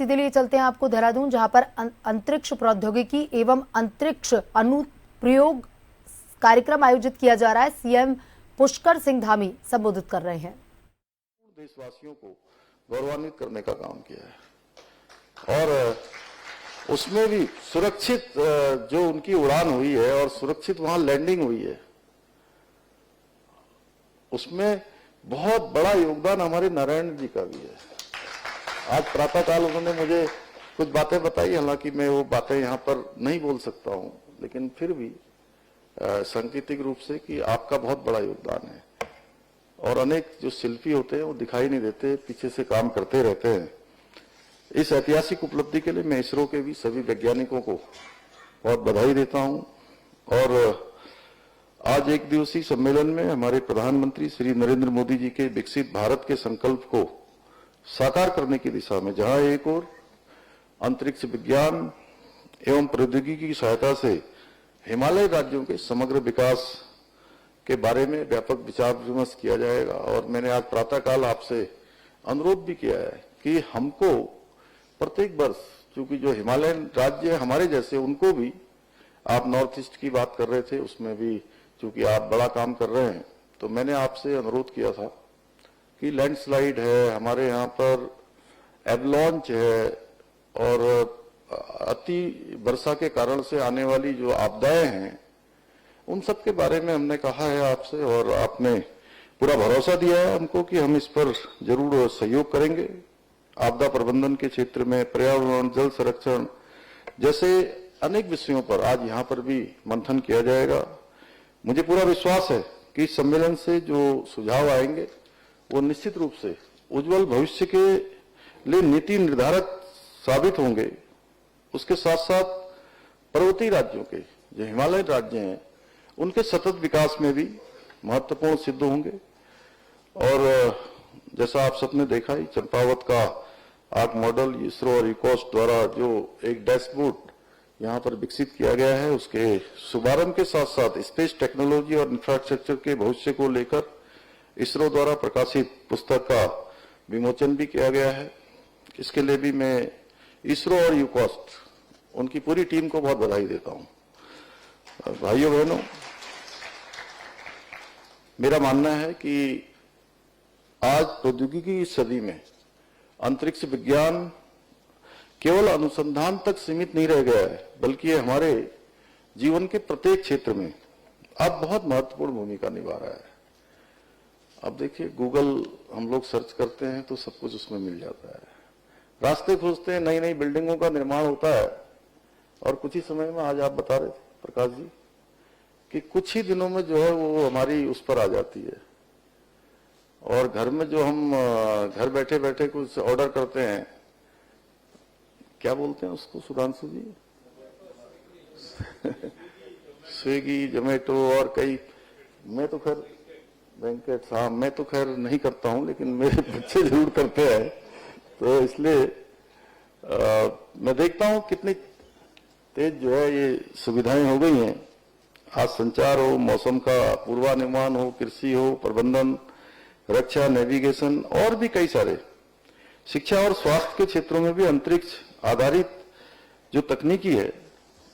सीधे लिए चलते हैं आपको देहरादून, जहां पर अंतरिक्ष प्रौद्योगिकी एवं अंतरिक्ष अनुप्रयोग कार्यक्रम आयोजित किया जा रहा है। सीएम पुष्कर सिंह धामी संबोधित कर रहे हैं। देशवासियों को गौरवान्वित करने का काम किया है और उसमें भी सुरक्षित जो उनकी उड़ान हुई है और सुरक्षित वहां लैंडिंग हुई है, उसमें बहुत बड़ा योगदान हमारे नारायण जी का भी है। आज प्रातःकाल उन्होंने मुझे कुछ बातें बताई, हालांकि मैं वो बातें यहाँ पर नहीं बोल सकता हूँ, लेकिन फिर भी सांकेतिक रूप से कि आपका बहुत बड़ा योगदान है। और अनेक जो शिल्पी होते हैं वो दिखाई नहीं देते, पीछे से काम करते रहते हैं। इस ऐतिहासिक उपलब्धि के लिए मैं इसरो के भी सभी वैज्ञानिकों को बहुत बधाई देता हूं। और आज एक दिवसीय सम्मेलन में हमारे प्रधानमंत्री श्री नरेंद्र मोदी जी के विकसित भारत के संकल्प को साकार करने की दिशा में, जहां एक और अंतरिक्ष विज्ञान एवं प्रौद्योगिकी की सहायता से हिमालय राज्यों के समग्र विकास के बारे में व्यापक विचार विमर्श किया जाएगा। और मैंने आज प्रातःकाल आपसे अनुरोध भी किया है कि हमको प्रत्येक वर्ष, चूंकि जो हिमालयन राज्य हमारे जैसे, उनको भी, आप नॉर्थ ईस्ट की बात कर रहे थे, उसमें भी चूंकि आप बड़ा काम कर रहे हैं, तो मैंने आपसे अनुरोध किया था कि लैंडस्लाइड है, हमारे यहाँ पर एवलांच है और अति वर्षा के कारण से आने वाली जो आपदाएं हैं, उन सब के बारे में हमने कहा है आपसे, और आपने पूरा भरोसा दिया है हमको कि हम इस पर जरूर सहयोग करेंगे। आपदा प्रबंधन के क्षेत्र में पर्यावरण, जल संरक्षण जैसे अनेक विषयों पर आज यहाँ पर भी मंथन किया जाएगा। मुझे पूरा विश्वास है कि इस सम्मेलन से जो सुझाव आएंगे वो निश्चित रूप से उज्जवल भविष्य के लिए नीति निर्धारक साबित होंगे। उसके साथ साथ पर्वतीय राज्यों के, जो हिमालयन राज्य हैं, उनके सतत विकास में भी महत्वपूर्ण सिद्ध होंगे। और जैसा आप सबने देखा ही, चंपावत का आर्क मॉडल इसरो और यूकॉस्ट द्वारा जो एक डैशबोर्ड यहाँ पर विकसित किया गया है, उसके शुभारंभ के साथ साथ स्पेस टेक्नोलॉजी और इंफ्रास्ट्रक्चर के भविष्य को लेकर इसरो द्वारा प्रकाशित पुस्तक का विमोचन भी किया गया है। इसके लिए भी मैं इसरो और यूकॉस्ट, उनकी पूरी टीम को बहुत बधाई देता हूं। भाइयों बहनों, मेरा मानना है कि आज प्रौद्योगिकी की सदी में अंतरिक्ष विज्ञान केवल अनुसंधान तक सीमित नहीं रह गया है, बल्कि ये हमारे जीवन के प्रत्येक क्षेत्र में अब बहुत महत्वपूर्ण भूमिका निभा रहा है। अब देखिए, गूगल हम लोग सर्च करते हैं तो सब कुछ उसमें मिल जाता है। रास्ते खोजते हैं, नई नई बिल्डिंगों का निर्माण होता है, और कुछ ही समय में, आज आप बता रहे थे प्रकाश जी, कि कुछ ही दिनों में जो है वो हमारी उस पर आ जाती है। और घर में जो हम घर बैठे बैठे कुछ ऑर्डर करते हैं, क्या बोलते हैं उसको सुधांशु जी? स्विगी, जोमेटो और कई, मैं तो खैर वेंकट साहब, मैं तो खैर नहीं करता हूं, लेकिन मेरे बच्चे जरूर करते हैं। तो इसलिए मैं देखता हूं कितनी तेज जो है ये सुविधाएं हो गई हैं। आज संचार हो, मौसम का पूर्वानुमान हो, कृषि हो, प्रबंधन, रक्षा, नेविगेशन और भी कई सारे, शिक्षा और स्वास्थ्य के क्षेत्रों में भी अंतरिक्ष आधारित जो तकनीकी है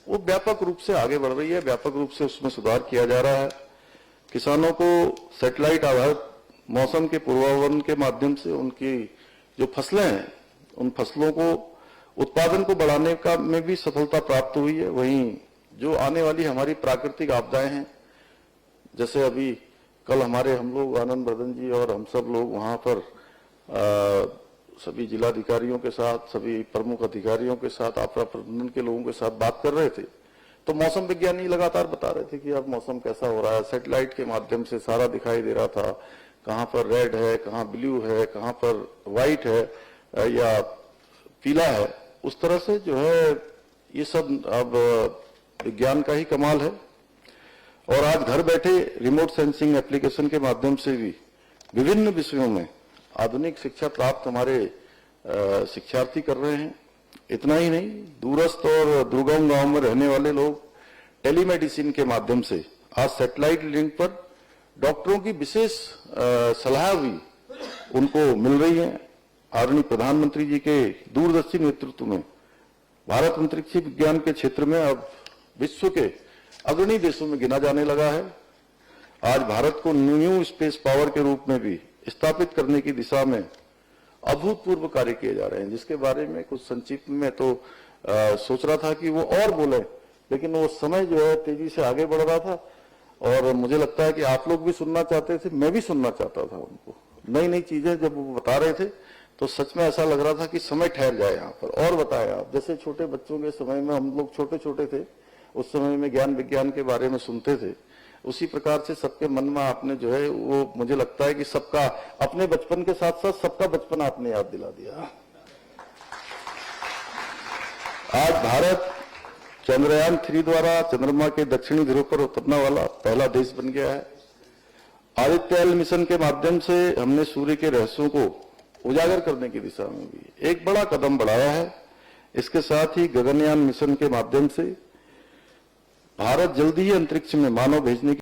वो व्यापक रूप से आगे बढ़ रही है, व्यापक रूप से उसमें सुधार किया जा रहा है। किसानों को सैटेलाइट आधारित मौसम के पूर्वानुमान के माध्यम से उनकी जो फसलें हैं, उन फसलों को उत्पादन को बढ़ाने का में भी सफलता प्राप्त हुई है। वहीं जो आने वाली हमारी प्राकृतिक आपदाएं हैं, जैसे अभी कल हमारे हम लोग आनंद बर्धन जी और हम सब लोग वहां पर सभी जिलाधिकारियों के साथ, सभी प्रमुख अधिकारियों के साथ, आपदा प्रबंधन के लोगों के साथ बात कर रहे थे, तो मौसम विज्ञानी लगातार बता रहे थे कि अब मौसम कैसा हो रहा है। सैटेलाइट के माध्यम से सारा दिखाई दे रहा था, कहां पर रेड है, कहां ब्लू है, कहां पर व्हाइट है या पीला है। उस तरह से जो है ये सब अब विज्ञान का ही कमाल है। और आज घर बैठे रिमोट सेंसिंग एप्लीकेशन के माध्यम से भी विभिन्न विषयों में आधुनिक शिक्षा प्राप्त हमारे शिक्षार्थी कर रहे हैं। इतना ही नहीं, दूरस्थ और दुर्गम गांव में रहने वाले लोग टेलीमेडिसिन के माध्यम से आज सैटेलाइट लिंक पर डॉक्टरों की विशेष सलाह भी उनको मिल रही है। आदरणीय प्रधानमंत्री जी के दूरदर्शी नेतृत्व में भारत अंतरिक्ष विज्ञान के क्षेत्र में अब विश्व के अग्रणी देशों में गिना जाने लगा है। आज भारत को न्यू स्पेस पावर के रूप में भी स्थापित करने की दिशा में अभूतपूर्व कार्य किए जा रहे हैं, जिसके बारे में कुछ संक्षिप्त में तो सोच रहा था कि वो और बोले, लेकिन वो समय जो है तेजी से आगे बढ़ रहा था और मुझे लगता है कि आप लोग भी सुनना चाहते थे, मैं भी सुनना चाहता था उनको। नई नई चीजें जब वो बता रहे थे तो सच में ऐसा लग रहा था कि समय ठहर जाए यहाँ पर और बताया आप। जैसे छोटे बच्चों के समय में हम लोग छोटे छोटे थे, उस समय में ज्ञान विज्ञान के बारे में सुनते थे, उसी प्रकार से सबके मन में आपने जो है वो मुझे लगता है कि सबका अपने बचपन के साथ साथ सबका बचपन आपने याद दिला दिया। आज भारत चंद्रयान 3 द्वारा चंद्रमा के दक्षिणी ध्रुव पर उतरने वाला पहला देश बन गया है। आदित्य एल मिशन के माध्यम से हमने सूर्य के रहस्यों को उजागर करने की दिशा में भी एक बड़ा कदम बढ़ाया है। इसके साथ ही गगनयान मिशन के माध्यम से भारत जल्दी ही अंतरिक्ष में मानव भेजने की